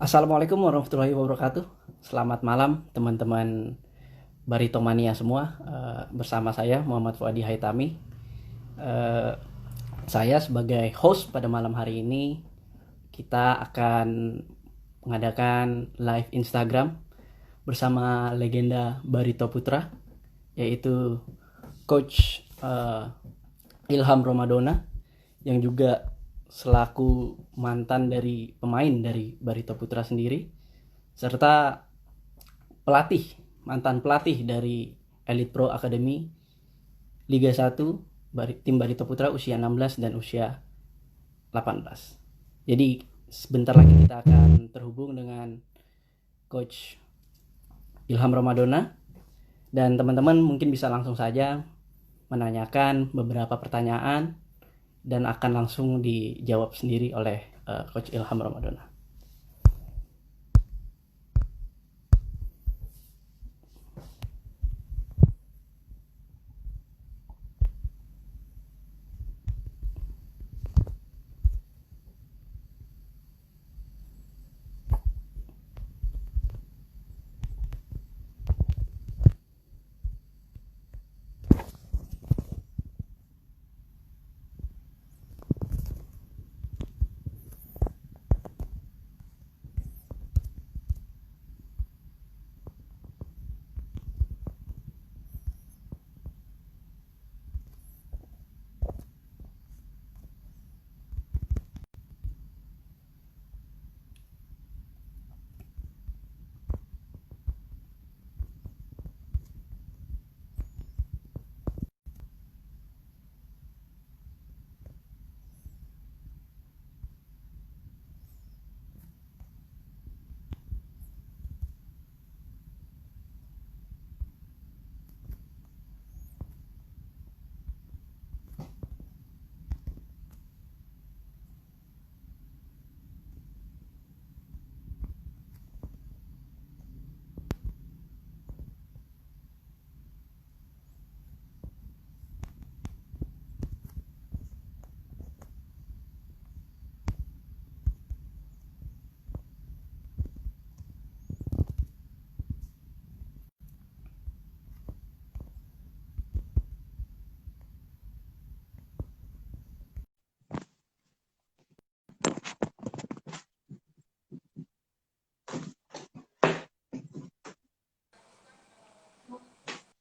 Assalamualaikum warahmatullahi wabarakatuh. Selamat malam teman-teman Baritomania semua. Bersama saya Muhammad Fuadi Haitami. Eh, saya sebagai host pada malam hari ini, kita akan mengadakan live Instagram bersama legenda Barito Putra, yaitu Coach Ilham Ramadona, yang juga selaku mantan dari pemain dari Barito Putra sendiri, serta pelatih, mantan pelatih dari Elite Pro Academy Liga 1 tim Barito Putra usia 16 dan usia 18. Jadi sebentar lagi kita akan terhubung dengan Coach Ilham Ramadona, dan teman-teman mungkin bisa langsung saja menanyakan beberapa pertanyaan dan akan langsung dijawab sendiri oleh Coach Ilham Ramadona.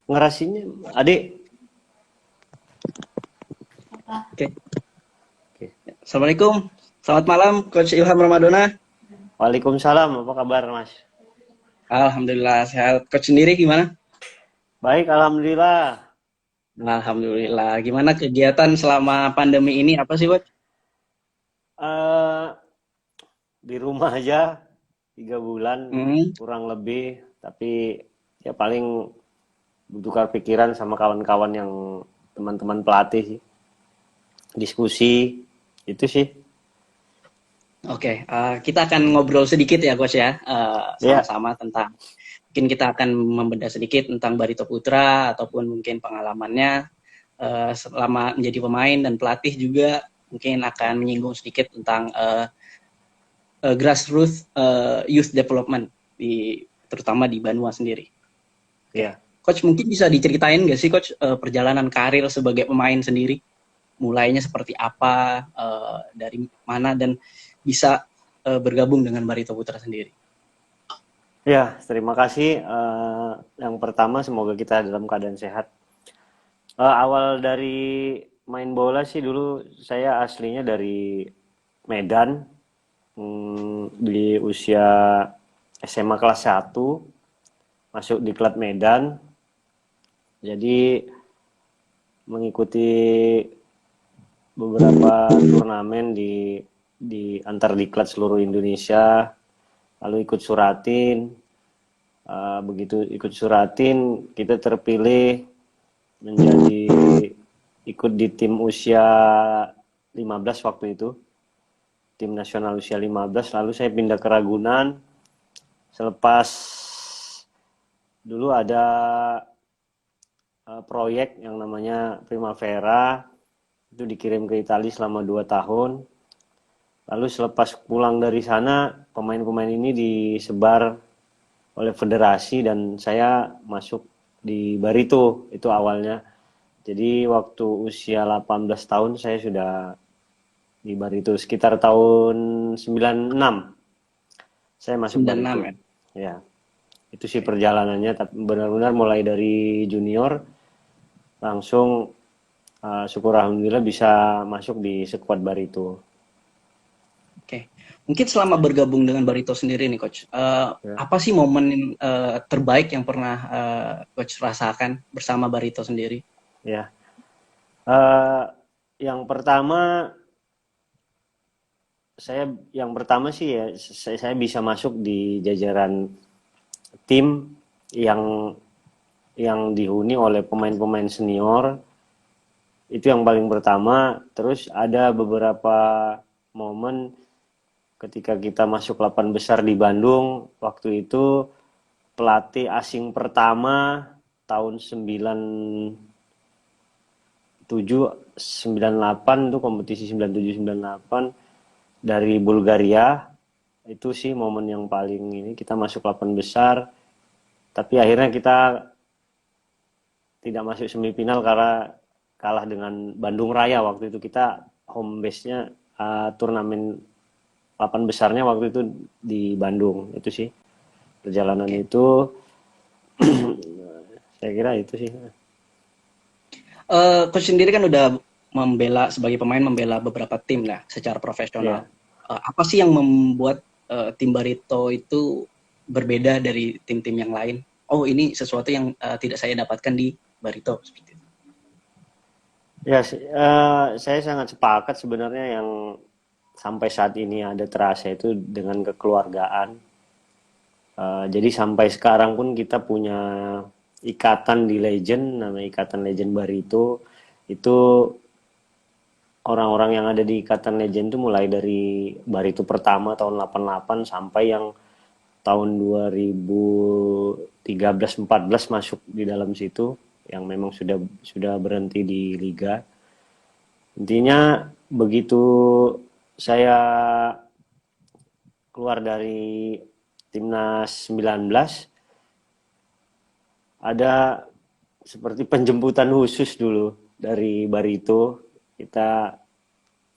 Ngerasinya adik. Oke. Assalamualaikum. Selamat malam Coach Ilham Ramadona. Waalaikumsalam, apa kabar Mas? Alhamdulillah sehat. Coach sendiri gimana? Baik, alhamdulillah. Alhamdulillah. Gimana kegiatan selama pandemi ini, apa sih, Coach? eh di rumah aja 3 bulan Hmm, kurang lebih, tapi ya paling bertukar pikiran sama kawan-kawan yang teman-teman pelatih sih. Diskusi itu sih. Oke, kita akan ngobrol sedikit ya, Coach ya, Ya, sama-sama tentang, mungkin kita akan membedah sedikit tentang Barito Putra ataupun mungkin pengalamannya selama menjadi pemain dan pelatih juga, mungkin akan menyinggung sedikit tentang grassroots youth development terutama di Banua sendiri. Oke, ya. Coach mungkin bisa diceritain nggak sih Coach perjalanan karir sebagai pemain sendiri? Mulainya seperti apa, dari mana, dan bisa bergabung dengan Barito Putra sendiri? Ya, terima kasih. Yang pertama semoga kita dalam keadaan sehat. Awal dari main bola sih dulu saya aslinya dari Medan. Di usia SMA kelas 1 masuk di klub Medan. Jadi mengikuti beberapa turnamen di antar diklat seluruh Indonesia, lalu ikut suratin. Begitu ikut suratin, kita terpilih menjadi ikut di tim usia 15 waktu itu, tim nasional usia 15. Lalu saya pindah ke Ragunan. Selepas dulu ada proyek yang namanya Primavera, itu dikirim ke Italia selama 2 tahun. Lalu selepas pulang dari sana, pemain-pemain ini disebar oleh federasi dan saya masuk di Barito itu awalnya. Jadi waktu usia 18 tahun saya sudah di Barito sekitar tahun 96 saya masuk 96 Barito. ya. Ya, itu sih Oke. perjalanannya tapi benar-benar mulai dari junior langsung syukur alhamdulillah bisa masuk di skuad Barito. Oke. Mungkin selama bergabung dengan Barito sendiri nih coach, Ya. apa sih momen terbaik yang pernah coach rasakan bersama Barito sendiri? Ya. Eh, yang pertama yang pertama sih ya saya bisa masuk di jajaran tim yang dihuni oleh pemain-pemain senior itu yang paling pertama. Terus ada beberapa momen ketika kita masuk 8 besar di Bandung waktu itu pelatih asing pertama tahun 97 98 tuh kompetisi 97 98 dari Bulgaria. Itu sih momen yang paling ini kita masuk 8 besar tapi akhirnya kita tidak masuk semifinal karena kalah dengan Bandung Raya waktu itu. Kita home base-nya turnamen 8 besarnya waktu itu di Bandung. Itu sih perjalanan Oke. itu saya kira itu sih. Coach sendiri kan udah membela sebagai pemain membela beberapa tim lah secara profesional. Ya, Apa sih yang membuat tim Barito itu berbeda dari tim-tim yang lain? Oh, ini sesuatu yang tidak saya dapatkan di Barito seperti itu. ya saya sangat sepakat sebenarnya yang sampai saat ini ada terasa itu dengan kekeluargaan. Jadi sampai sekarang pun kita punya ikatan di Legend, namanya Ikatan Legend Barito. Itu orang-orang yang ada di Ikatan Legend itu mulai dari Barito pertama tahun 88 sampai yang tahun 2013-14 masuk di dalam situ yang memang sudah berhenti di liga. Intinya begitu saya keluar dari Timnas 19 ada seperti penjemputan khusus dulu dari Barito. Kita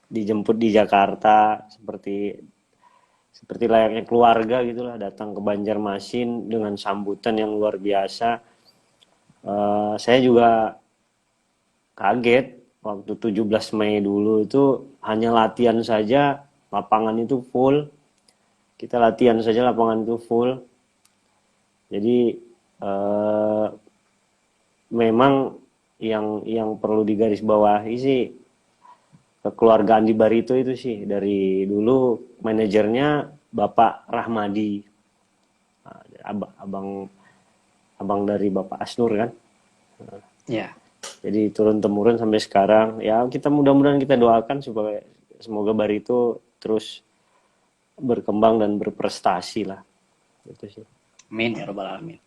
dijemput di Jakarta seperti layaknya keluarga gitulah, datang ke Banjarmasin dengan sambutan yang luar biasa. Saya juga kaget waktu 17 Mei dulu itu hanya latihan saja lapangan itu full. Kita latihan saja lapangan itu full. Jadi memang yang perlu digarisbawahi sih kekeluargaan di Barito itu sih dari dulu manajernya Bapak Rahmadi, abang abang dari Bapak Asnur kan. Ya. Jadi turun temurun sampai sekarang. Ya kita mudah-mudahan kita doakan supaya semoga Barito terus berkembang dan berprestasi lah. Itu sih. Amin ya robbal alamin.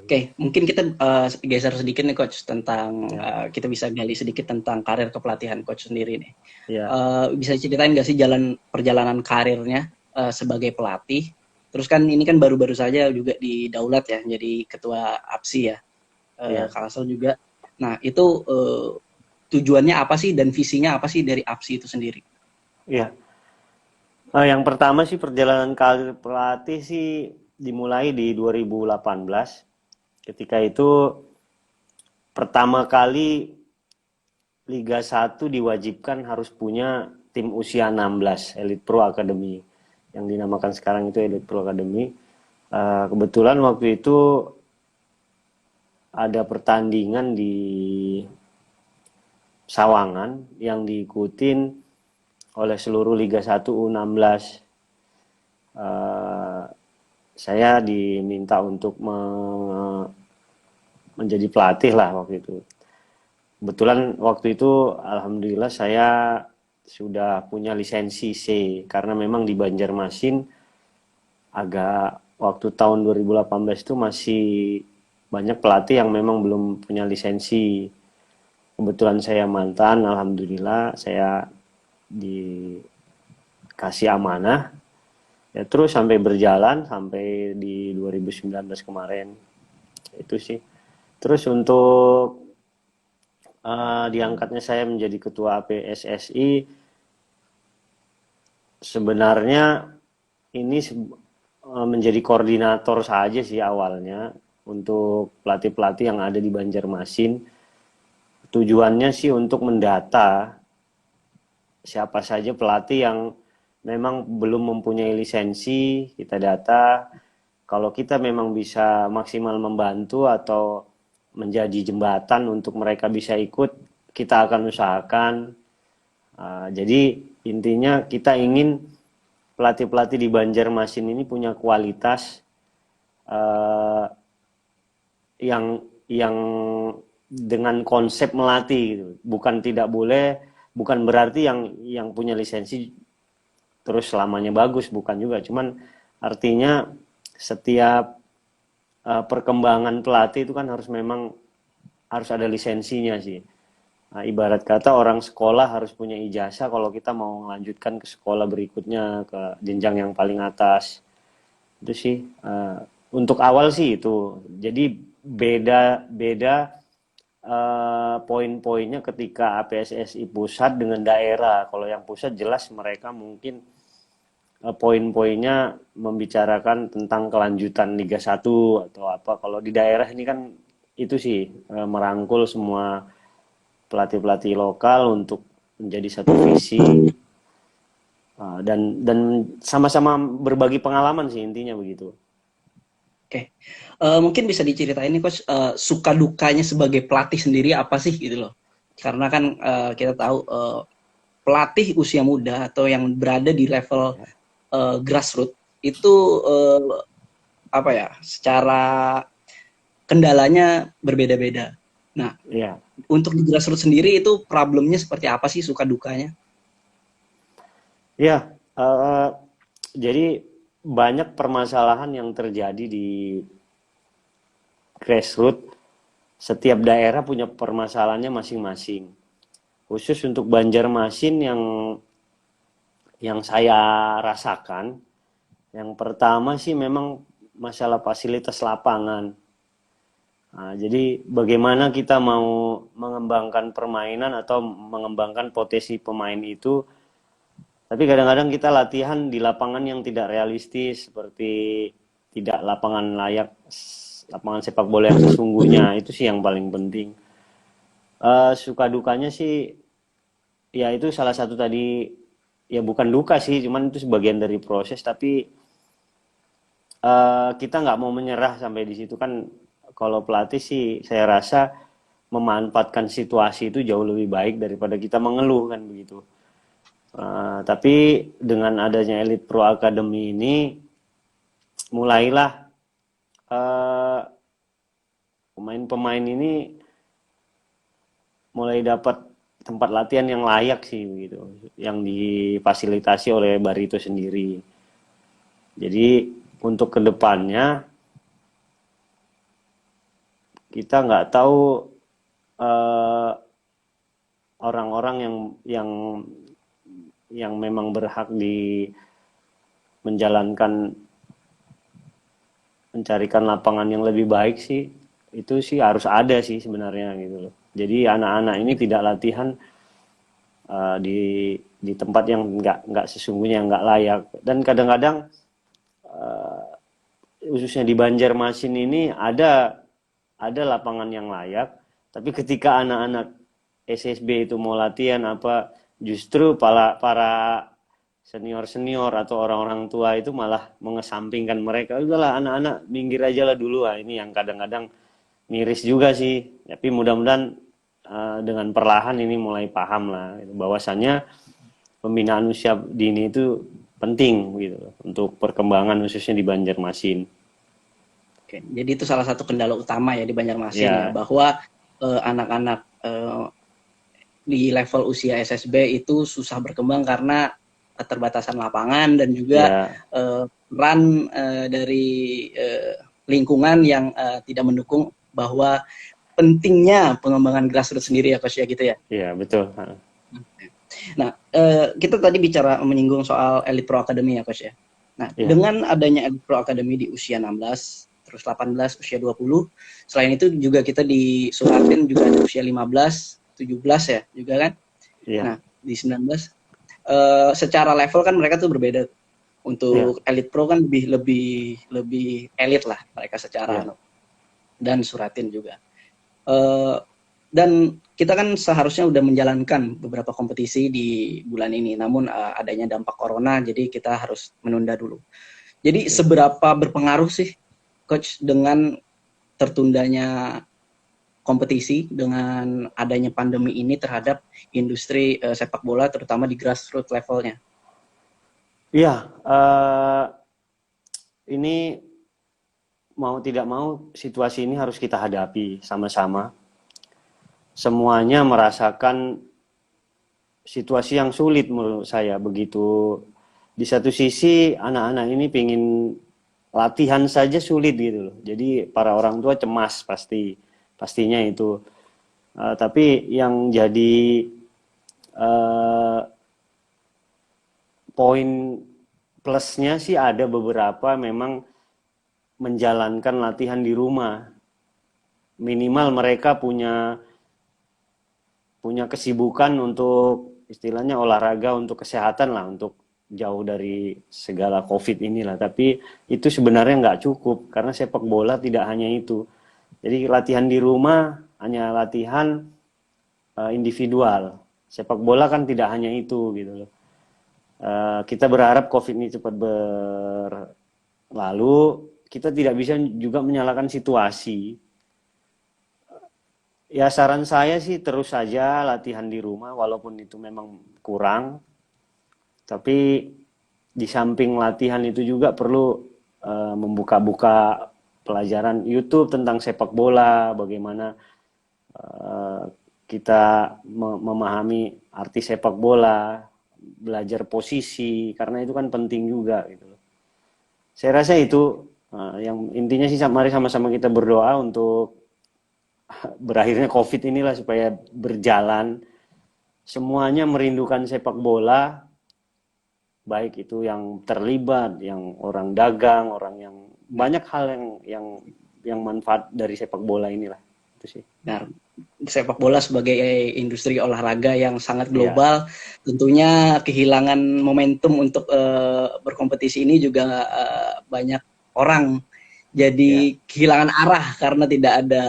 Oke, mungkin kita geser sedikit nih coach tentang Ya, kita bisa gali sedikit tentang karir kepelatihan coach sendiri nih. ya, Bisa ceritain nggak sih perjalanan karirnya sebagai pelatih? Terus kan ini kan baru-baru saja juga di Daulat ya, jadi ketua APSI ya, ya, Kalsel juga. Nah itu tujuannya apa sih dan visinya apa sih dari APSI itu sendiri? ya. Yang pertama sih perjalanan karir pelatih sih dimulai di 2018. Ketika itu pertama kali Liga 1 diwajibkan harus punya tim usia 16, Elite Pro Academy. Yang dinamakan sekarang itu Elite Pro Academy. Kebetulan waktu itu ada pertandingan di Sawangan yang diikutin oleh seluruh Liga 1 U16. Eh, saya diminta untuk menjadi pelatih lah waktu itu. Kebetulan waktu itu alhamdulillah saya sudah punya lisensi C karena memang di Banjarmasin agak waktu tahun 2018 itu masih banyak pelatih yang memang belum punya lisensi. Kebetulan saya mantan, alhamdulillah saya dikasih dikasih amanah, ya terus sampai berjalan sampai di 2019 kemarin itu sih. Terus untuk diangkatnya saya menjadi ketua PSSI, sebenarnya ini menjadi koordinator saja sih awalnya untuk pelatih-pelatih yang ada di Banjarmasin. Tujuannya sih untuk mendata siapa saja pelatih yang memang belum mempunyai lisensi, kita data. Kalau kita memang bisa maksimal membantu atau menjadi jembatan untuk mereka bisa ikut, kita akan usahakan. Jadi intinya kita ingin pelatih-pelatih di Banjarmasin ini punya kualitas uh, yang dengan konsep melatih gitu. Bukan tidak boleh, bukan berarti yang punya lisensi terus selamanya bagus, bukan juga. Cuman artinya setiap perkembangan pelatih itu kan harus ada lisensinya sih. Nah, ibarat kata orang sekolah harus punya ijazah kalau kita mau melanjutkan ke sekolah berikutnya, ke jenjang yang paling atas. Itu sih untuk awal sih itu. Jadi beda poin-poinnya ketika APSSI pusat dengan daerah. Kalau yang pusat jelas mereka mungkin poin-poinnya membicarakan tentang kelanjutan Liga 1 atau apa. Kalau di daerah ini kan itu sih merangkul semua pelatih-pelatih lokal untuk menjadi satu visi dan sama-sama berbagi pengalaman sih intinya begitu. Oke, mungkin bisa diceritain nih Coach, suka dukanya sebagai pelatih sendiri apa sih gitu loh? Karena kan kita tahu pelatih usia muda atau yang berada di level grassroots itu apa ya? Secara kendalanya berbeda-beda. Nah, Ya, untuk di grassroots sendiri itu problemnya seperti apa sih suka dukanya? ya. Jadi banyak permasalahan yang terjadi di grassroots. Setiap daerah punya permasalahannya masing-masing. Khusus untuk Banjarmasin yang saya rasakan, yang pertama sih memang masalah fasilitas lapangan. Nah, jadi bagaimana kita mau mengembangkan permainan atau mengembangkan potensi pemain itu, tapi kadang-kadang kita latihan di lapangan yang tidak realistis, seperti tidak lapangan layak, lapangan sepak bola yang sesungguhnya, itu sih yang paling penting. Suka dukanya sih, ya itu salah satu tadi, ya bukan duka sih, cuman itu sebagian dari proses, tapi kita nggak mau menyerah sampai di situ kan. Kalau pelatih sih saya rasa memanfaatkan situasi itu jauh lebih baik daripada kita mengeluh kan begitu. Tapi dengan adanya Elite Pro Academy ini mulailah pemain-pemain ini mulai dapat tempat latihan yang layak sih begitu, yang difasilitasi oleh Barito sendiri. Jadi untuk kedepannya kita nggak tahu orang-orang yang memang berhak di menjalankan mencarikan lapangan yang lebih baik sih, itu sih harus ada sih sebenarnya gitu loh. Jadi anak-anak ini tidak latihan di tempat yang nggak sesungguhnya nggak layak, dan kadang-kadang khususnya di Banjarmasin ini ada lapangan yang layak, tapi ketika anak-anak SSB itu mau latihan apa, justru para senior-senior atau orang-orang tua itu malah mengesampingkan mereka. Udahlah anak-anak minggir aja lah dulu. Ini yang kadang-kadang miris juga sih. Tapi mudah-mudahan dengan perlahan ini mulai paham lah bahwasannya pembinaan usia dini itu penting gitu untuk perkembangan khususnya di Banjarmasin. Oke, jadi itu salah satu kendala utama ya di Banjarmasin ya, bahwa anak-anak di level usia SSB itu susah berkembang karena keterbatasan lapangan dan juga peran dari lingkungan yang tidak mendukung bahwa pentingnya pengembangan grassroots sendiri ya Coach ya gitu ya. Iya, betul. Nah, kita tadi bicara menyinggung soal Elite Pro Academy ya, Coach ya. Nah, Iya, dengan adanya Elite Pro Academy di usia 16, terus 18, usia 20, selain itu juga kita disuratin juga ada usia 15, 17 ya, juga kan? iya, Nah, di 19, secara level kan mereka tuh berbeda. iya, Untuk Elite Pro kan lebih lebih lebih elit lah mereka secara iya, dan suratin juga. Eh, dan kita kan seharusnya udah menjalankan beberapa kompetisi di bulan ini, namun adanya dampak corona, jadi kita harus menunda dulu. Jadi iya. seberapa berpengaruh sih, Coach, dengan tertundanya kompetisi dengan adanya pandemi ini terhadap industri sepak bola, terutama di grassroots levelnya? Iya, ini mau tidak mau situasi ini harus kita hadapi sama-sama. Semuanya merasakan situasi yang sulit menurut saya begitu. Di satu sisi anak-anak ini pengen latihan saja sulit gitu loh. Jadi para orang tua cemas pastinya itu. Tapi yang jadi eh, poin plusnya sih ada beberapa memang menjalankan latihan di rumah. Minimal mereka punya punya kesibukan untuk istilahnya olahraga untuk kesehatan lah, untuk jauh dari segala COVID inilah. Tapi itu sebenarnya nggak cukup karena sepak bola tidak hanya itu. Jadi latihan di rumah hanya latihan individual. Sepak bola kan tidak hanya itu gitu loh. Kita berharap COVID ini cepat berlalu. Kita tidak bisa juga menyalahkan situasi. Ya saran saya sih terus saja latihan di rumah walaupun itu memang kurang, tapi di samping latihan itu juga perlu membuka-buka pelajaran YouTube tentang sepak bola, bagaimana eh, kita memahami arti sepak bola, belajar posisi karena itu kan penting juga gitu loh. Saya rasa itu yang intinya sih mari sama-sama kita berdoa untuk berakhirnya COVID inilah supaya berjalan. Semuanya merindukan sepak bola, baik itu yang terlibat, yang orang dagang, orang yang banyak hal yang manfaat dari sepak bola inilah. Itu sih. Nah, sepak bola sebagai industri olahraga yang sangat Iya, global, tentunya kehilangan momentum untuk berkompetisi ini juga banyak orang iya, jadi kehilangan arah karena tidak ada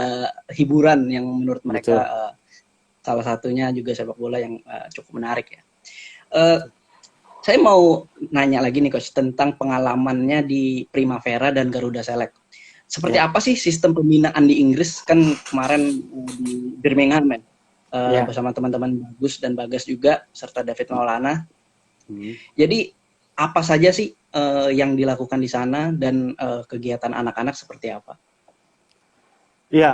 hiburan yang menurut mereka betul. salah satunya juga sepak bola yang cukup menarik ya. Uh, saya mau nanya lagi nih Coach tentang pengalamannya di Primavera dan Garuda Select. Seperti Iya, apa sih sistem pembinaan di Inggris? Kan kemarin di Birmingham ya, iya. bersama teman-teman Bagus dan Bagas juga serta David Maulana. Hmm. Jadi apa saja sih yang dilakukan di sana dan kegiatan anak-anak seperti apa? Iya,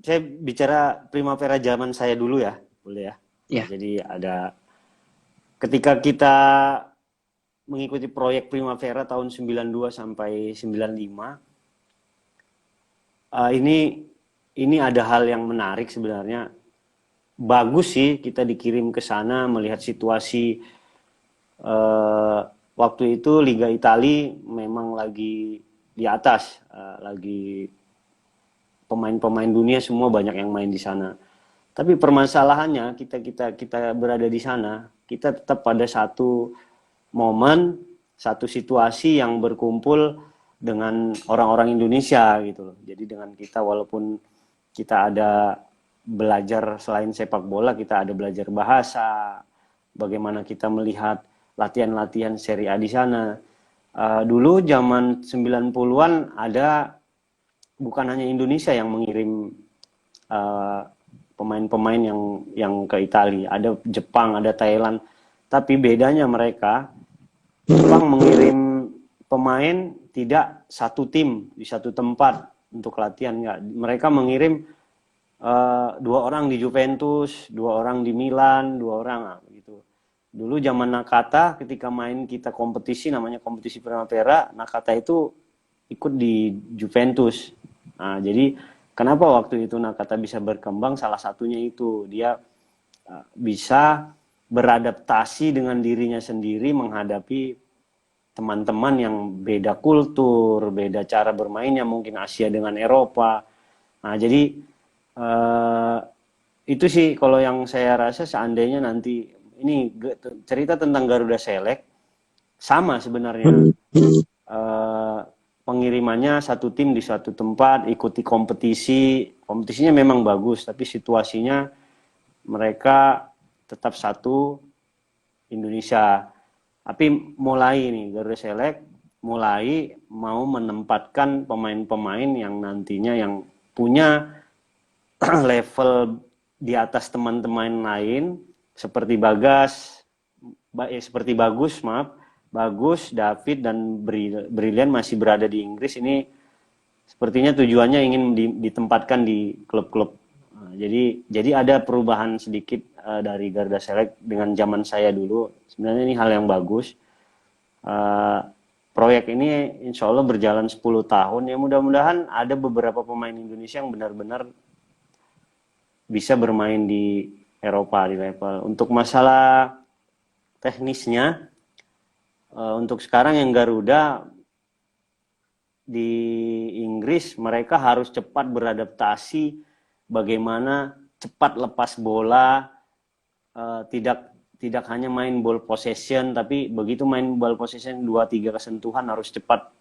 saya bicara Primavera zaman saya dulu ya, boleh ya. Ya, Jadi ada ketika kita mengikuti proyek Primavera tahun 92 sampai 95, ini ada hal yang menarik sebenarnya. Bagus sih kita dikirim ke sana melihat situasi waktu itu Liga Italia memang lagi di atas, lagi pemain-pemain dunia semua banyak yang main di sana. Tapi permasalahannya kita berada di sana, kita tetap pada satu momen, satu situasi yang berkumpul dengan orang-orang Indonesia gitu loh. Jadi dengan kita walaupun kita ada belajar selain sepak bola, kita ada belajar bahasa, bagaimana kita melihat latihan-latihan Serie A di sana. Dulu zaman 90-an ada bukan hanya Indonesia yang mengirim uh, pemain-pemain yang ke Italia, ada Jepang, ada Thailand. Tapi bedanya mereka, Jepang mengirim pemain tidak satu tim di satu tempat untuk latihan, enggak. Mereka mengirim dua orang di Juventus, dua orang di Milan, dua orang gitu. Dulu zaman Nakata ketika main kita kompetisi namanya kompetisi Primavera, Nakata itu ikut di Juventus. Nah, jadi kenapa waktu itu Nakata bisa berkembang? Salah satunya itu dia bisa beradaptasi dengan dirinya sendiri menghadapi teman-teman yang beda kultur, beda cara bermainnya, mungkin Asia dengan Eropa. Nah, jadi itu sih kalau yang saya rasa seandainya nanti ini cerita tentang Garuda Select sama sebenarnya. Pengirimannya satu tim di suatu tempat, ikuti kompetisinya memang bagus, tapi situasinya mereka tetap satu Indonesia. Tapi mulai nih Garuda Select mulai mau menempatkan pemain-pemain yang nantinya yang punya level di atas teman-teman lain seperti Bagus, David dan Brilian masih berada di Inggris. Ini sepertinya tujuannya ingin ditempatkan di klub-klub. Jadi ada perubahan sedikit dari Garuda Select dengan zaman saya dulu. Sebenarnya ini hal yang bagus. Proyek ini insya Allah berjalan 10 tahun. Ya mudah-mudahan ada beberapa pemain Indonesia yang benar-benar bisa bermain di Eropa di level. Untuk masalah teknisnya, untuk sekarang yang Garuda di Inggris mereka harus cepat beradaptasi, bagaimana cepat lepas bola, tidak hanya main ball possession, tapi begitu main ball possession 2-3 kesentuhan harus cepat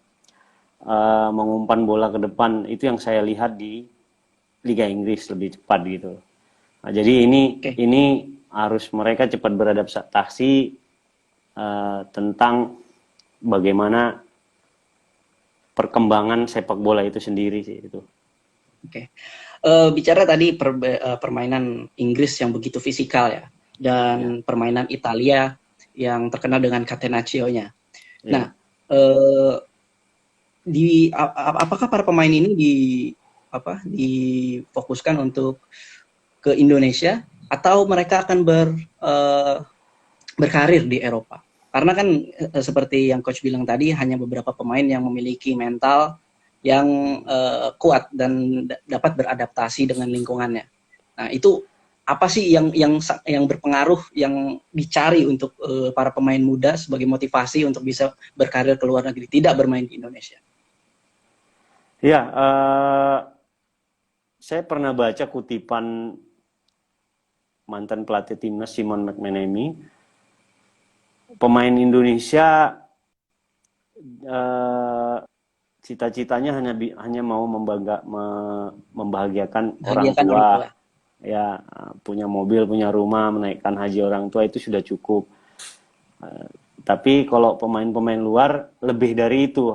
mengumpan bola ke depan. Itu yang saya lihat di Liga Inggris lebih cepat gitu. Nah, jadi ini harus mereka cepat beradaptasi tentang bagaimana perkembangan sepak bola itu sendiri sih itu. Oke. Bicara tadi permainan Inggris yang begitu fisikal ya, dan permainan Italia yang terkenal dengan catenaccio-nya. Ya. Nah, apakah para pemain ini difokuskan untuk ke Indonesia atau mereka akan berkarir di Eropa? Karena kan seperti yang coach bilang tadi, hanya beberapa pemain yang memiliki mental yang kuat dan dapat beradaptasi dengan lingkungannya. Nah, itu apa sih yang berpengaruh, yang dicari untuk para pemain muda sebagai motivasi untuk bisa berkarir ke luar negeri, tidak bermain di Indonesia? Ya, saya pernah baca kutipan mantan pelatih timnas Simon McManamy. Pemain Indonesia cita-citanya hanya mau membahagiakan orang tua. Ya, punya mobil, punya rumah, menaikkan haji orang tua itu sudah cukup. Tapi kalau pemain-pemain luar lebih dari itu.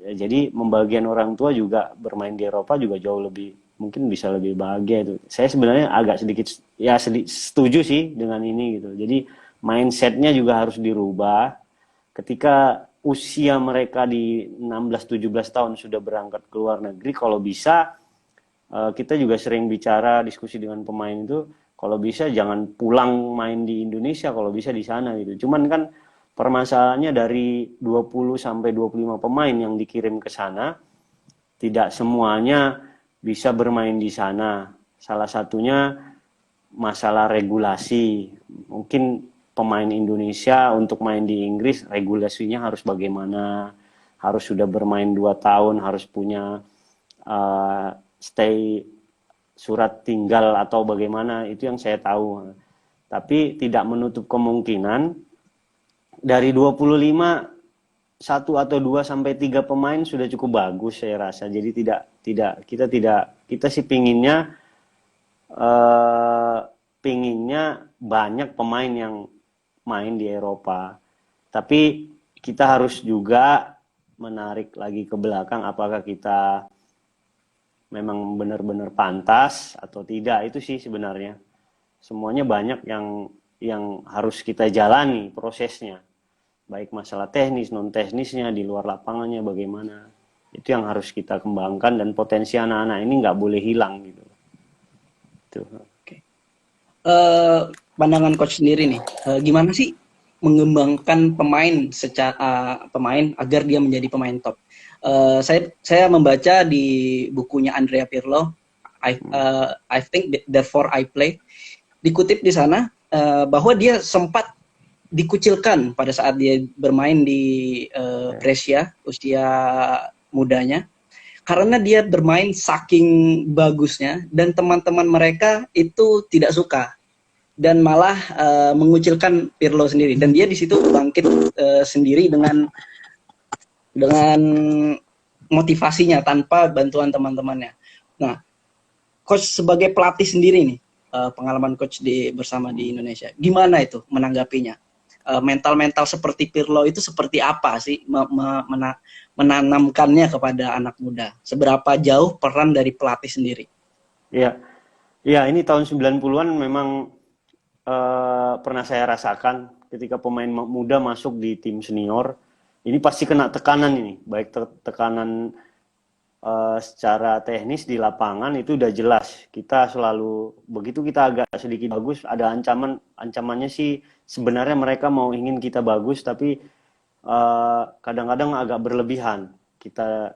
Jadi membahagiakan orang tua juga, bermain di Eropa juga jauh lebih, mungkin bisa lebih bahagia itu. Saya sebenarnya agak sedikit setuju sih dengan ini gitu. Jadi mindsetnya juga harus dirubah. Ketika usia mereka di 16-17 tahun sudah berangkat ke luar negeri, kalau bisa kita juga sering diskusi dengan pemain itu, kalau bisa jangan pulang main di Indonesia, kalau bisa di sana gitu. Cuman kan permasalahannya dari 20 sampai 25 pemain yang dikirim ke sana, tidak semuanya bisa bermain di sana. Salah satunya masalah regulasi. Mungkin pemain Indonesia untuk main di Inggris, regulasinya harus bagaimana, harus sudah bermain 2 tahun, harus punya surat tinggal atau bagaimana, itu yang saya tahu. Tapi tidak menutup kemungkinan dari 25, 1 atau 2 sampai 3 pemain sudah cukup bagus saya rasa. Jadi kita sih pinginnya banyak pemain yang main di Eropa. Tapi kita harus juga menarik lagi ke belakang, apakah kita memang benar-benar pantas atau tidak. Itu sih sebenarnya. Semuanya banyak yang harus kita jalani prosesnya. Baik masalah teknis, non teknisnya, di luar lapangannya bagaimana. Itu yang harus kita kembangkan, dan potensi anak-anak ini nggak boleh hilang gitu. Itu. Pandangan coach sendiri nih, gimana sih mengembangkan pemain agar dia menjadi pemain top? Saya membaca di bukunya Andrea Pirlo, I think therefore I play. dikutip di sana bahwa dia sempat dikucilkan pada saat dia bermain di Brescia usia mudanya karena dia bermain saking bagusnya dan teman-teman mereka itu tidak suka dan malah mengucilkan Pirlo sendiri, dan dia di situ bangkit sendiri dengan motivasinya tanpa bantuan teman-temannya. Nah, coach sebagai pelatih sendiri nih, pengalaman coach bersama di Indonesia, gimana itu menanggapinya? Mental-mental seperti Pirlo itu seperti apa sih menanamkannya kepada anak muda? Seberapa jauh peran dari pelatih sendiri? Iya, iya, ini tahun 90-an memang pernah saya rasakan ketika pemain muda masuk di tim senior. Ini pasti kena tekanan ini, baik tekanan secara teknis di lapangan itu udah jelas. Kita selalu begitu kita agak sedikit bagus, ada ancamannya sih sebenarnya mereka mau ingin kita bagus, tapi kadang-kadang agak berlebihan. Kita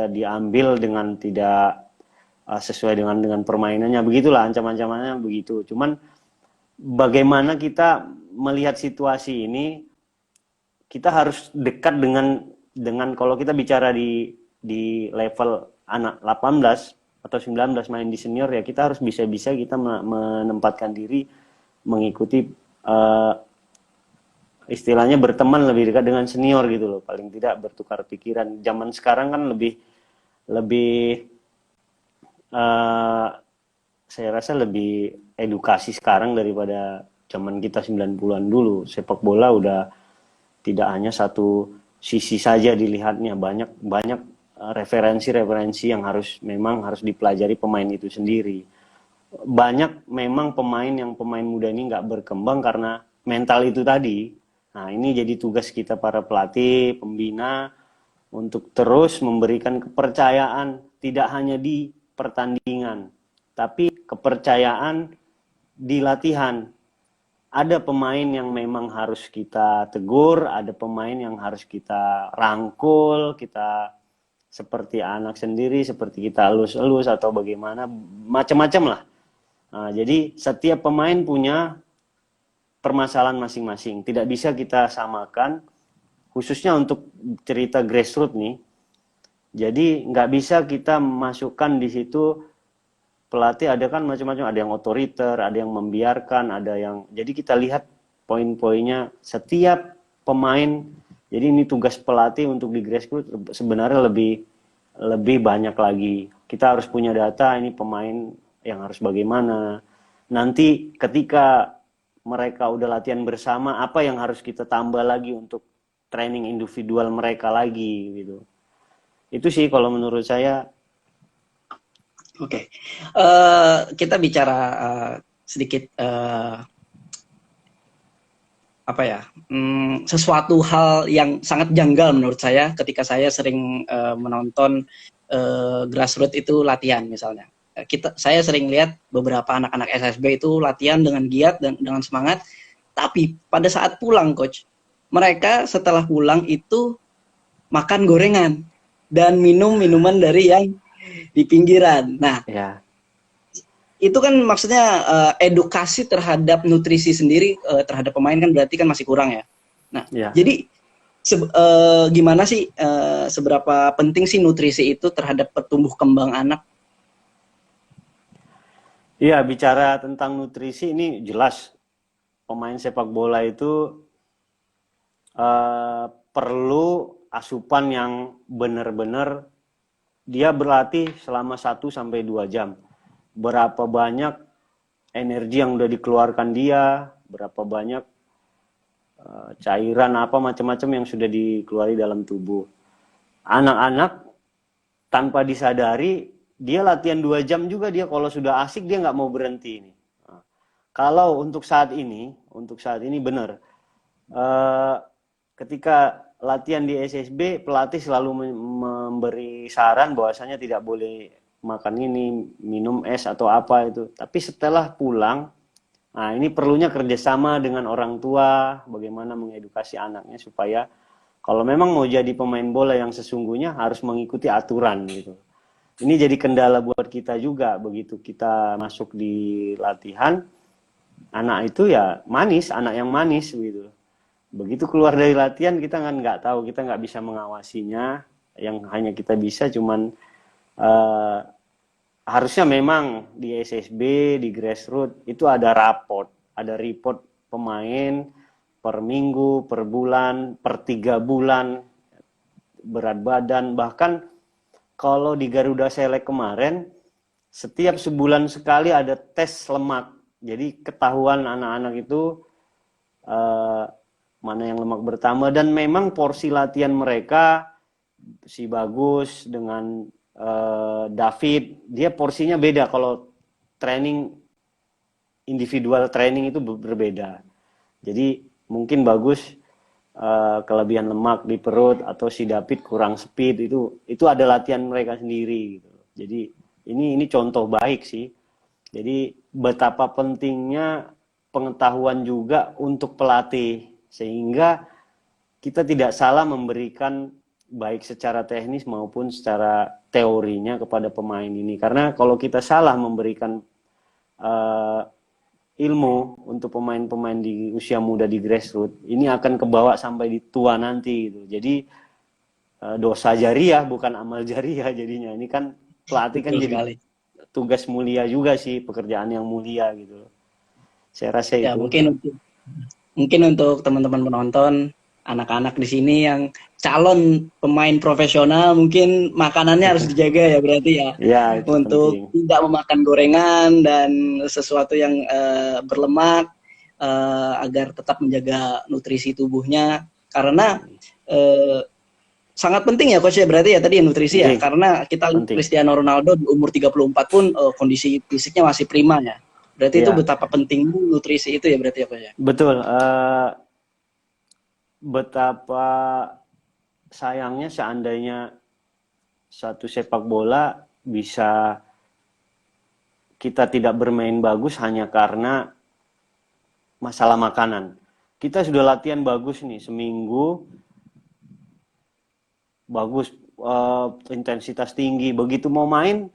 diambil dengan tidak sesuai dengan permainannya, begitulah ancaman-ancamannya begitu. Cuman bagaimana kita melihat situasi ini, kita harus dekat dengan kalau kita bicara di level anak 18 atau 19 main di senior, ya kita harus bisa-bisa kita menempatkan diri mengikuti istilahnya berteman lebih dekat dengan senior gitu loh, paling tidak bertukar pikiran. Zaman sekarang kan lebih saya rasa lebih edukasi sekarang daripada zaman kita 90-an dulu. Sepak bola udah tidak hanya satu sisi saja dilihatnya, banyak referensi-referensi yang memang harus dipelajari pemain itu sendiri. Banyak memang pemain muda ini nggak berkembang karena mental itu tadi. Nah, ini jadi tugas kita para pelatih, pembina untuk terus memberikan kepercayaan tidak hanya di pertandingan, tapi kepercayaan di latihan. Ada pemain yang memang harus kita tegur, ada pemain yang harus kita rangkul, kita seperti anak sendiri, seperti kita elus-elus atau bagaimana, macam-macam lah. Nah, jadi setiap pemain punya permasalahan masing-masing. Tidak bisa kita samakan, khususnya untuk cerita grassroots nih. Jadi nggak bisa kita masukkan di situ pelatih, ada kan macam-macam, ada yang otoriter, ada yang membiarkan, ada yang, jadi kita lihat poin-poinnya setiap pemain. Jadi ini tugas pelatih untuk di grassroots sebenarnya lebih banyak lagi. Kita harus punya data, ini pemain yang harus bagaimana. Nanti ketika mereka udah latihan bersama, apa yang harus kita tambah lagi untuk training individual mereka lagi gitu. Itu sih kalau menurut saya. Oke. Kita bicara sedikit sesuatu hal yang sangat janggal menurut saya ketika saya sering menonton grassroots itu latihan misalnya. Saya sering lihat beberapa anak-anak SSB itu latihan dengan giat dan dengan semangat, tapi pada saat pulang coach, mereka setelah pulang itu makan gorengan dan minum minuman dari yang di pinggiran. Nah, ya, itu kan maksudnya edukasi terhadap nutrisi sendiri terhadap pemain kan berarti kan masih kurang ya. Nah, ya, jadi gimana sih seberapa penting sih nutrisi itu terhadap pertumbuh kembang anak? Iya, bicara tentang nutrisi ini jelas pemain sepak bola itu perlu asupan yang benar-benar. Dia berlatih selama 1-2 jam. Berapa banyak energi yang udah dikeluarkan dia, berapa banyak cairan apa macam-macam yang sudah dikeluari dalam tubuh. Anak-anak tanpa disadari, dia latihan 2 jam juga, dia kalau sudah asik dia nggak mau berhenti ini. Nah, kalau untuk saat ini benar. Ketika latihan di SSB, pelatih selalu memberi saran bahwasanya tidak boleh makan ini, minum es atau apa itu. Tapi setelah pulang, nah ini perlunya kerjasama dengan orang tua, bagaimana mengedukasi anaknya supaya kalau memang mau jadi pemain bola yang sesungguhnya harus mengikuti aturan gitu. Ini jadi kendala buat kita juga begitu kita masuk di latihan. anak itu ya manis, anak yang manis gitu. Begitu keluar dari latihan kita kan nggak tahu, kita nggak bisa mengawasinya. Yang hanya kita bisa cuman eh, harusnya memang di SSB, di grassroots itu ada report pemain per minggu, per bulan, per 3 bulan, berat badan. Bahkan kalau di Garuda Select kemarin, setiap sebulan sekali ada tes lemak. Jadi ketahuan anak-anak itu eh, mana yang lemak bertambah, dan memang porsi latihan mereka, si Bagus dengan David, dia porsinya beda. Kalau training individual training itu berbeda. Jadi mungkin Bagus kelebihan lemak di perut, atau si David kurang speed, itu ada latihan mereka sendiri gitu. Jadi ini contoh baik sih. Jadi betapa pentingnya pengetahuan juga untuk pelatih, sehingga kita tidak salah memberikan baik secara teknis maupun secara teorinya kepada pemain ini. Karena kalau kita salah memberikan ilmu untuk pemain-pemain di usia muda di grassroots, ini akan kebawa sampai di tua nanti gitu. Jadi dosa jariah bukan amal jariah jadinya. Ini kan pelatih kan Betul jadi sekali. tugas mulia juga sih, pekerjaan yang mulia gitu. Saya rasa Ya, itu. mungkin untuk teman-teman penonton, anak-anak di sini yang calon pemain profesional, mungkin makanannya harus dijaga ya berarti ya, Ya, itu untuk penting. tidak memakan gorengan dan sesuatu yang berlemak, agar tetap menjaga nutrisi tubuhnya, karena sangat penting ya coach ya, berarti ya tadi ya nutrisi ya, Penting, karena kita lihat penting. Cristiano Ronaldo di umur 34 pun kondisi fisiknya masih prima ya. Berarti itu Ya, betapa pentingnya nutrisi itu ya berarti ya coach ya. betul. Betapa sayangnya seandainya satu sepak bola bisa kita tidak bermain bagus hanya karena masalah makanan. Kita sudah latihan bagus nih seminggu, bagus, intensitas tinggi. Begitu mau main,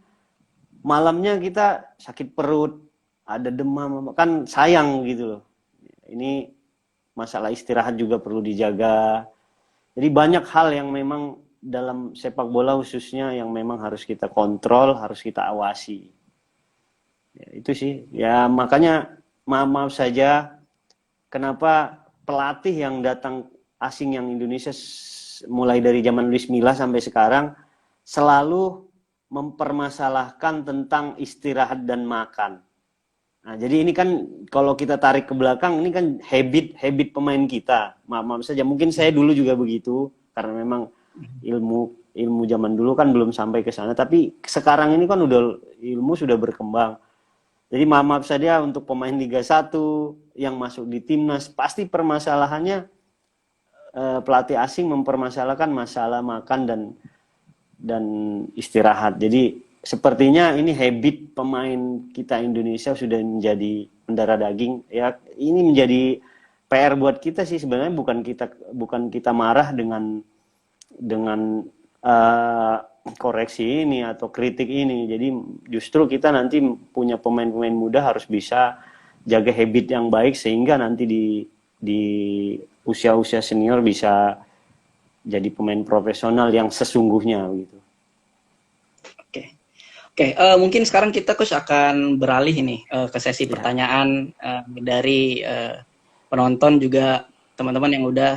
malamnya kita sakit perut, ada demam, kan sayang gitu loh. Ini masalah istirahat juga perlu dijaga. Jadi banyak hal yang memang dalam sepak bola khususnya yang memang harus kita kontrol, harus kita awasi. Ya, itu sih. Ya makanya maaf saja kenapa pelatih yang datang asing yang Indonesia mulai dari zaman Luis Milla sampai sekarang selalu mempermasalahkan tentang istirahat dan makan. Nah, jadi ini kan kalau kita tarik ke belakang, ini kan habit pemain kita. Maaf saja, mungkin saya dulu juga begitu karena memang ilmu zaman dulu kan belum sampai ke sana. Tapi sekarang ini kan udah ilmu sudah berkembang. Jadi maaf saja untuk pemain Liga 1 yang masuk di timnas, pasti permasalahannya pelatih asing mempermasalahkan masalah makan dan istirahat. Jadi sepertinya ini habit pemain kita Indonesia sudah menjadi mendarah daging. Ya, ini menjadi PR buat kita sih sebenarnya, bukan kita marah dengan koreksi ini atau kritik ini. Jadi justru kita nanti punya pemain-pemain muda harus bisa jaga habit yang baik sehingga nanti di usia-usia senior bisa jadi pemain profesional yang sesungguhnya gitu. Oke, mungkin sekarang kita coach akan beralih ini ke sesi pertanyaan dari penonton juga teman-teman yang udah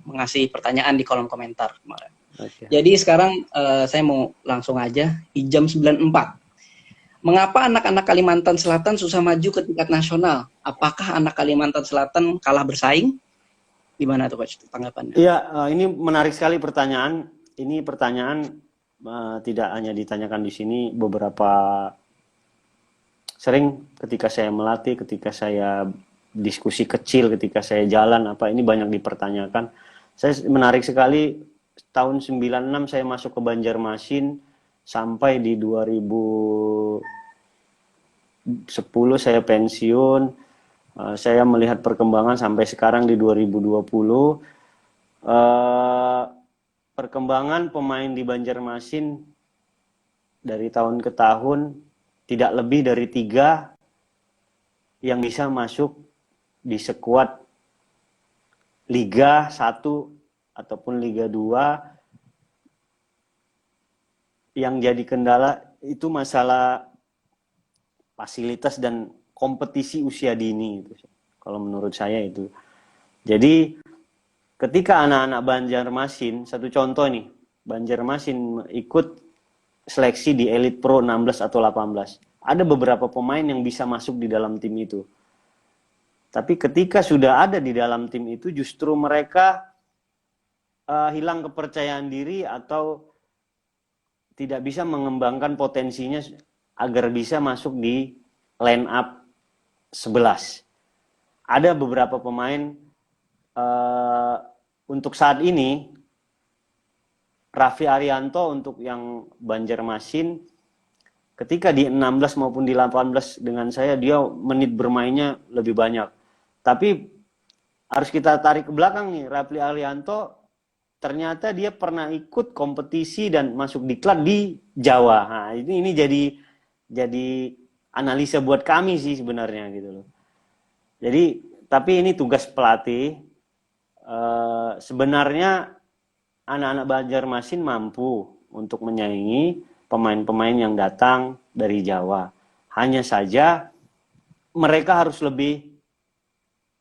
mengasih pertanyaan di kolom komentar kemarin. Okay. Jadi sekarang saya mau langsung aja di jam 94. Mengapa anak-anak Kalimantan Selatan susah maju ke tingkat nasional? Apakah anak Kalimantan Selatan kalah bersaing? Gimana tuh coach tanggapannya? Iya, ini menarik sekali pertanyaan. Ini pertanyaan tidak hanya ditanyakan di sini, beberapa sering ketika saya melatih, ketika saya diskusi kecil, ketika saya jalan ini banyak dipertanyakan. Saya menarik sekali, tahun 96 saya masuk ke Banjarmasin sampai di 2010 saya pensiun. Saya melihat perkembangan sampai sekarang di 2020. Perkembangan pemain di Banjarmasin dari tahun ke tahun tidak lebih dari 3 yang bisa masuk di skuad Liga 1 ataupun Liga 2. Yang jadi kendala itu masalah fasilitas dan kompetisi usia dini itu. Kalau menurut saya itu. Jadi ketika anak-anak Banjarmasin, satu contoh nih, Banjarmasin ikut seleksi di Elite Pro 16 atau 18. Ada beberapa pemain yang bisa masuk di dalam tim itu. Tapi ketika sudah ada di dalam tim itu, justru mereka hilang kepercayaan diri atau tidak bisa mengembangkan potensinya agar bisa masuk di line up 11. Ada beberapa pemain untuk saat ini, Raffi Arianto untuk yang Banjarmasin, ketika di 16 maupun di 18 dengan saya, dia menit bermainnya lebih banyak. Tapi harus kita tarik ke belakang nih, Raffi Arianto ternyata dia pernah ikut kompetisi dan masuk diklat di Jawa. Nah, ini jadi analisa buat kami sih sebenarnya gitu loh. Jadi tapi ini tugas pelatih. Sebenarnya anak-anak Banjarmasin mampu untuk menyaingi pemain-pemain yang datang dari Jawa. Hanya saja mereka harus lebih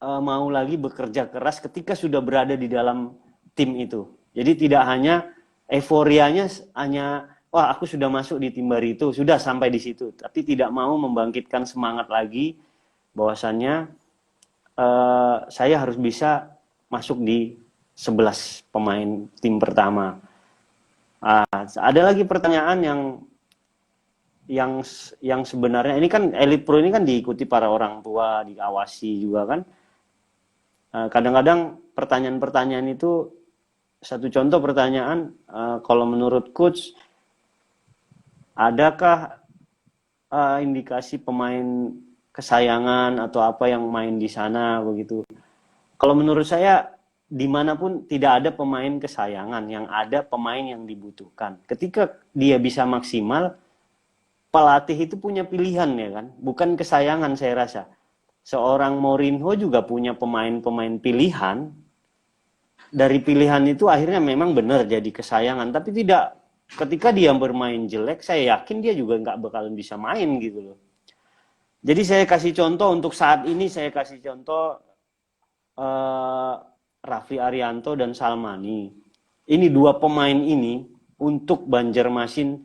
mau lagi bekerja keras ketika sudah berada di dalam tim itu. Jadi tidak hanya euforianya hanya wah aku sudah masuk di tim Barito, sudah sampai di situ. Tapi tidak mau membangkitkan semangat lagi bahwasannya saya harus bisa masuk di 11 pemain tim pertama. Ada lagi pertanyaan yang sebenarnya ini kan Elite Pro ini kan diikuti para orang tua, diawasi juga kan. Kadang-kadang pertanyaan-pertanyaan itu, satu contoh pertanyaan, kalau menurut coach, adakah indikasi pemain kesayangan atau apa yang main di sana begitu? Kalau menurut saya dimanapun tidak ada pemain kesayangan, yang ada pemain yang dibutuhkan. Ketika dia bisa maksimal, pelatih itu punya pilihan ya kan, bukan kesayangan saya rasa. Seorang Mourinho juga punya pemain-pemain pilihan. Dari pilihan itu akhirnya memang benar jadi kesayangan, tapi tidak ketika dia bermain jelek, saya yakin dia juga nggak bakalan bisa main gitu loh. Jadi saya kasih contoh untuk saat ini, saya kasih contoh Raffi Arianto dan Salmani. Ini dua pemain ini untuk Banjarmasin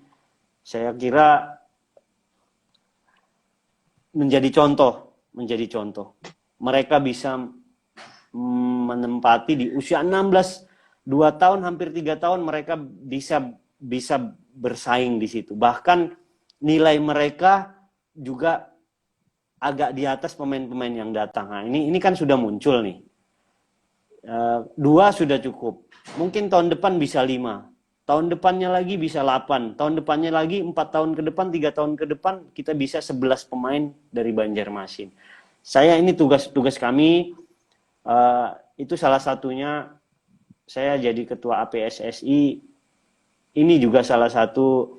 saya kira menjadi contoh. Mereka bisa menempati di usia 16, 2 tahun hampir 3 tahun mereka bisa bersaing di situ. Bahkan nilai mereka juga agak di atas pemain-pemain yang datang. Nah, ini kan sudah muncul nih. 2 sudah cukup. Mungkin tahun depan bisa 5. Tahun depannya lagi bisa 8. Tahun depannya lagi 4 tahun ke depan, 3 tahun ke depan kita bisa 11 pemain dari Banjarmasin. Ini tugas kami. Itu salah satunya saya jadi ketua APSSI. Ini juga salah satu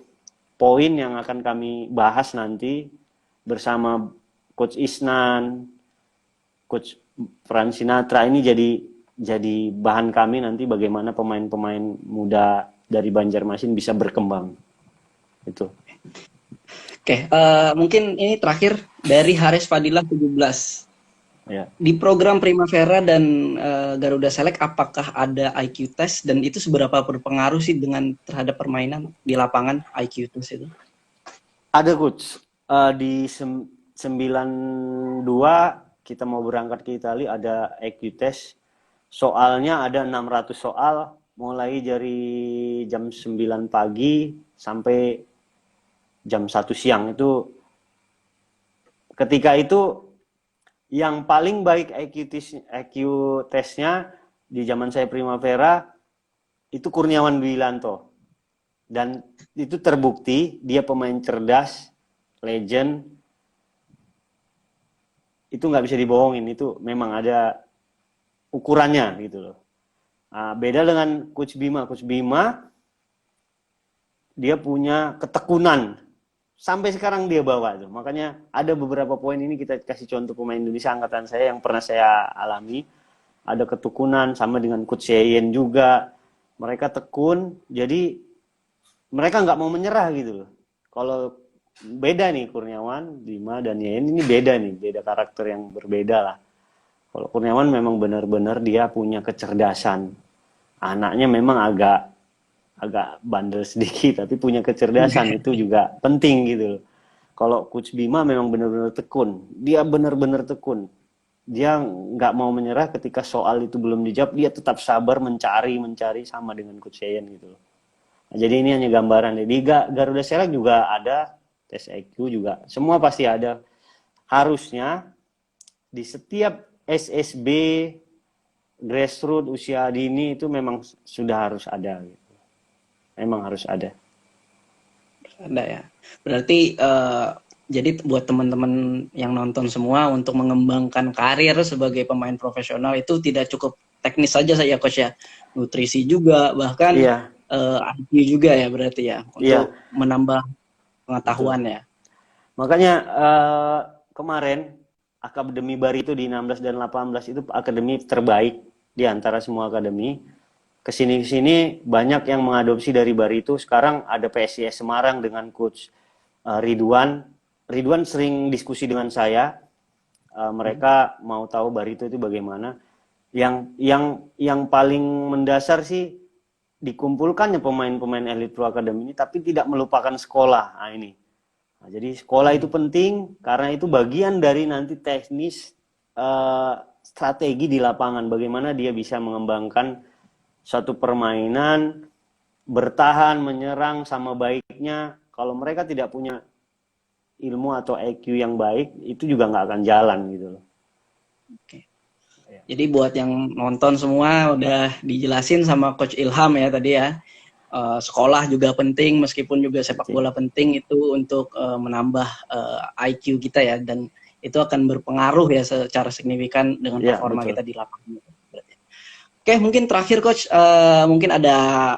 poin yang akan kami bahas nanti bersama Coach Isnan, Coach Fran Sinatra. Ini jadi bahan kami nanti bagaimana pemain-pemain muda dari Banjarmasin bisa berkembang. Itu. Oke, mungkin ini terakhir dari Haris Fadilah 17. Ya. Di program Primavera dan Garuda Select, apakah ada IQ test dan itu seberapa berpengaruh sih dengan terhadap permainan di lapangan IQ test itu? Ada coach. Di 92 kita mau berangkat ke Italia ada IQ test. Soalnya ada 600 soal mulai dari jam 9 pagi sampai jam 1 siang. Itu ketika itu yang paling baik IQ tesnya di zaman saya Primavera itu Kurniawan Dwilanto. Dan itu terbukti dia pemain cerdas, legend. Itu nggak bisa dibohongin, itu memang ada ukurannya gitu loh. Nah, beda dengan Coach Bima. Coach Bima dia punya ketekunan sampai sekarang dia bawa tuh. Makanya ada beberapa poin ini kita kasih contoh pemain Indonesia angkatan saya yang pernah saya alami. Ada ketukunan sama dengan Coach Yeyen juga. Mereka tekun, jadi mereka nggak mau menyerah gitu loh. Kalau beda nih Kurniawan, Bima dan Yeyen ini beda nih, beda karakter yang berbeda lah. Kalau Kurniawan memang benar-benar dia punya kecerdasan. Anaknya memang agak bandel sedikit, tapi punya kecerdasan itu juga penting gitu loh. Kalau Coach Bima memang benar-benar tekun, dia benar-benar tekun. Dia nggak mau menyerah ketika soal itu belum dijawab, dia tetap sabar mencari sama dengan Coach Yeyen gitu loh. Nah, jadi ini hanya gambaran. Di Garuda Select juga ada tes IQ juga, semua pasti ada. Harusnya di setiap SSB grassroots usia dini itu memang sudah harus ada gitu. Memang harus ada. Ada ya. Berarti jadi buat teman-teman yang nonton semua, untuk mengembangkan karir sebagai pemain profesional itu tidak cukup teknis saja saya Coach ya. Nutrisi juga, bahkan IQ juga ya berarti ya, untuk menambah pengetahuan ya. Makanya kemarin Akademi Barito di 16 dan 18 itu akademi terbaik di antara semua akademi. Kesini banyak yang mengadopsi dari Barito. Sekarang ada PSIS Semarang dengan Coach Ridwan. Ridwan sering diskusi dengan saya. Mereka mau tahu Barito itu bagaimana. Yang paling mendasar sih dikumpulkannya pemain-pemain elit pro academy ini, tapi tidak melupakan sekolah. Nah, ini. Nah, jadi sekolah itu penting karena itu bagian dari nanti teknis strategi di lapangan. Bagaimana dia bisa mengembangkan satu permainan, bertahan, menyerang sama baiknya. Kalau mereka tidak punya ilmu atau IQ yang baik, itu juga nggak akan jalan gitu loh. Oke. Jadi buat yang nonton semua udah dijelasin sama Coach Ilham ya tadi ya. Sekolah juga penting, meskipun juga sepak bola penting itu untuk menambah IQ kita ya, dan itu akan berpengaruh ya secara signifikan dengan performa kita di lapangan. Oke, mungkin terakhir Coach, mungkin ada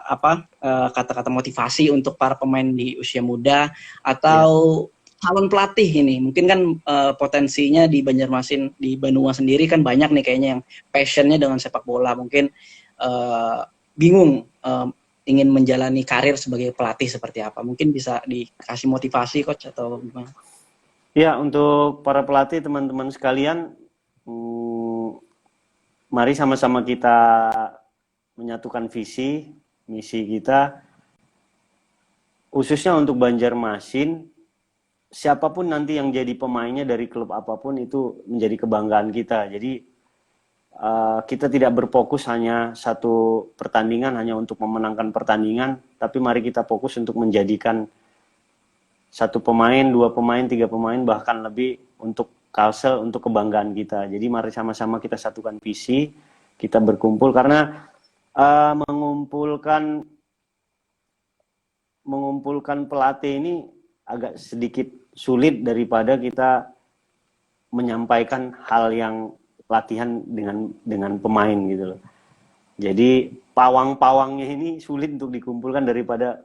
kata-kata motivasi untuk para pemain di usia muda atau calon pelatih ini. Mungkin kan potensinya di Banjarmasin, di Banua sendiri kan banyak nih kayaknya yang passionnya dengan sepak bola. Mungkin bingung ingin menjalani karir sebagai pelatih seperti apa. Mungkin bisa dikasih motivasi Coach atau gimana? Ya, untuk para pelatih teman-teman sekalian, mari sama-sama kita menyatukan visi, misi kita, khususnya untuk Banjarmasin. Siapapun nanti yang jadi pemainnya dari klub apapun itu menjadi kebanggaan kita. Jadi kita tidak berfokus hanya satu pertandingan, hanya untuk memenangkan pertandingan, tapi mari kita fokus untuk menjadikan satu pemain, dua pemain, tiga pemain, bahkan lebih untuk Kalsel, untuk kebanggaan kita. Jadi mari sama-sama kita satukan visi, kita berkumpul karena mengumpulkan pelatih ini agak sedikit sulit daripada kita menyampaikan hal yang latihan dengan pemain gitu loh. Jadi pawang-pawangnya ini sulit untuk dikumpulkan daripada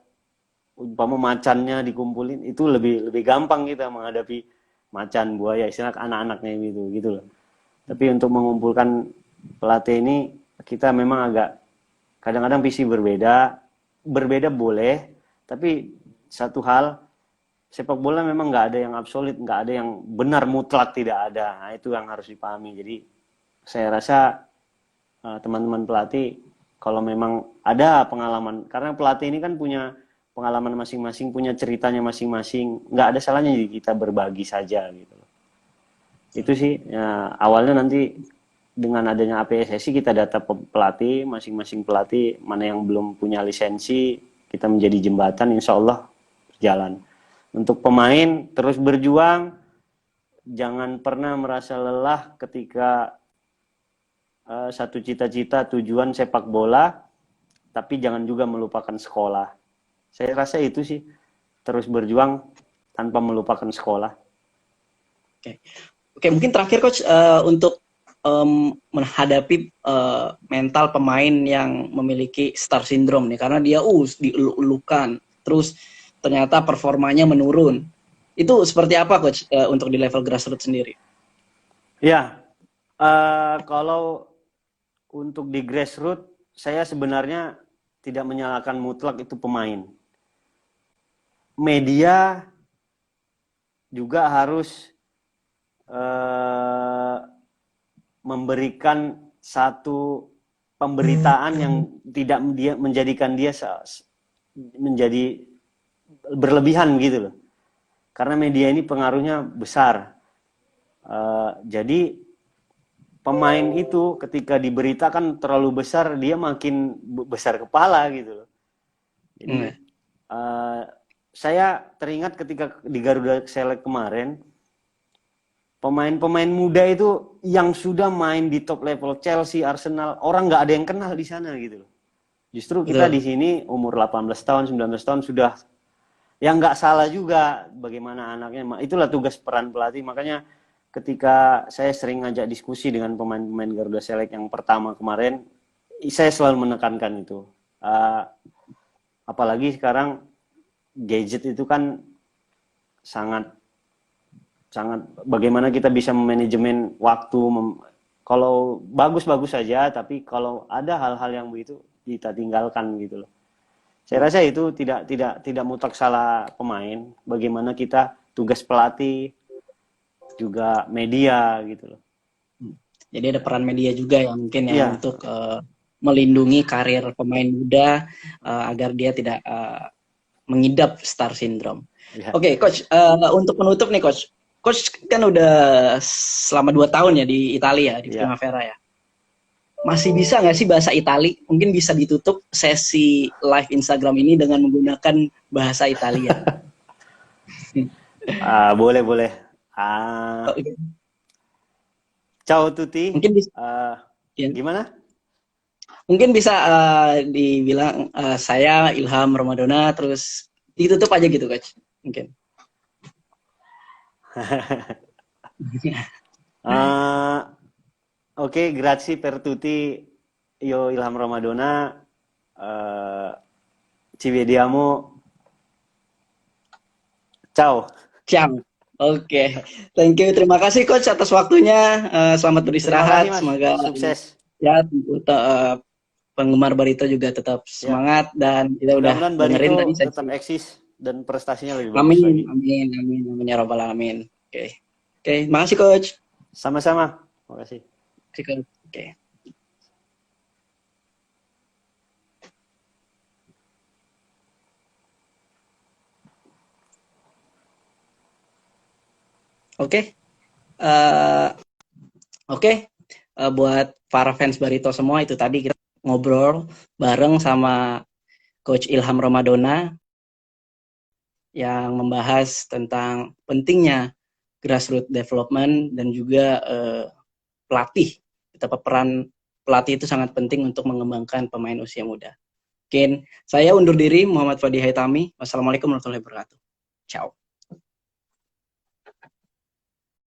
umpama macannya dikumpulin, itu lebih gampang kita menghadapi macan, buaya, istilah anak-anaknya gitu loh. Tapi untuk mengumpulkan pelatih ini kita memang agak kadang-kadang visi berbeda boleh, tapi satu hal, sepak bola memang nggak ada yang absolut, nggak ada yang benar mutlak, tidak ada. Nah, itu yang harus dipahami. Jadi saya rasa teman-teman pelatih kalau memang ada pengalaman, karena pelatih ini kan punya pengalaman masing-masing, punya ceritanya masing-masing, nggak ada salahnya kita berbagi saja gitu. Itu sih ya, awalnya nanti dengan adanya APSSI kita data pelatih, masing-masing pelatih mana yang belum punya lisensi, kita menjadi jembatan, insya Allah berjalan. Untuk pemain terus berjuang, jangan pernah merasa lelah ketika satu cita-cita tujuan sepak bola, tapi jangan juga melupakan sekolah. Saya rasa itu sih, terus berjuang tanpa melupakan sekolah. Oke, mungkin terakhir Coach, untuk menghadapi mental pemain yang memiliki star syndrome nih, karena dia dieluk-elukan, terus ternyata performanya menurun. Itu seperti apa coach untuk di level grassroots sendiri? Ya, kalau untuk di grassroots, saya sebenarnya tidak menyalahkan mutlak itu pemain. Media juga harus memberikan satu pemberitaan yang tidak menjadikan dia menjadi berlebihan gitu loh. Karena media ini pengaruhnya besar. Jadi pemain itu ketika diberitakan terlalu besar, dia makin besar kepala gitu loh. Jadi saya teringat ketika di Garuda Select kemarin, pemain-pemain muda itu yang sudah main di top level Chelsea, Arsenal, orang nggak ada yang kenal di sana gitu loh. Justru kita di sini umur 18 tahun, 19 tahun sudah, yang nggak salah juga bagaimana anaknya. Itulah tugas peran pelatih. Makanya ketika saya sering ngajak diskusi dengan pemain-pemain Garuda Select yang pertama kemarin, saya selalu menekankan itu. Apalagi sekarang gadget itu kan sangat bagaimana kita bisa memanajemen waktu. Kalau bagus-bagus saja, tapi kalau ada hal-hal yang begitu kita tinggalkan gitu loh. Saya rasa itu tidak mutlak salah pemain. Bagaimana kita tugas pelatih juga media gitu loh. Jadi ada peran media juga ya mungkin ya untuk melindungi karir pemain muda agar dia tidak mengidap star syndrome. Oke, coach, untuk penutup nih coach. Coach kan udah selama 2 tahun ya di Italia, di Primavera ya. Masih bisa nggak sih bahasa Itali? Mungkin bisa ditutup sesi live Instagram ini dengan menggunakan bahasa Italia. Boleh. Ciao tutti. Mungkin bisa. Gimana? Mungkin bisa dibilang saya Ilham Ramadona, terus ditutup aja gitu coach. Mungkin. Oke, grazie per tutti. Io Ilham Ramadona. Ci vediamo. Ciao. Ciao. Oke. Thank you. Terima kasih coach atas waktunya. Selamat beristirahat. Semoga sukses. Ya, penggemar Barito juga tetap semangat dan kita udah dengerin tadi tetap eksis dan prestasinya lebih bagus lagi. Amin ya robbal alamin. Oke, makasih coach. Sama-sama, makasih. Oke. Buat para fans Barito semua, itu tadi kita ngobrol bareng sama Coach Ilham Ramadona yang membahas tentang pentingnya grassroots development dan juga pelatih. Betapa peran pelatih itu sangat penting untuk mengembangkan pemain usia muda. Oke, saya undur diri, Muhammad Fadi Haitami. Wassalamualaikum warahmatullahi wabarakatuh. Ciao.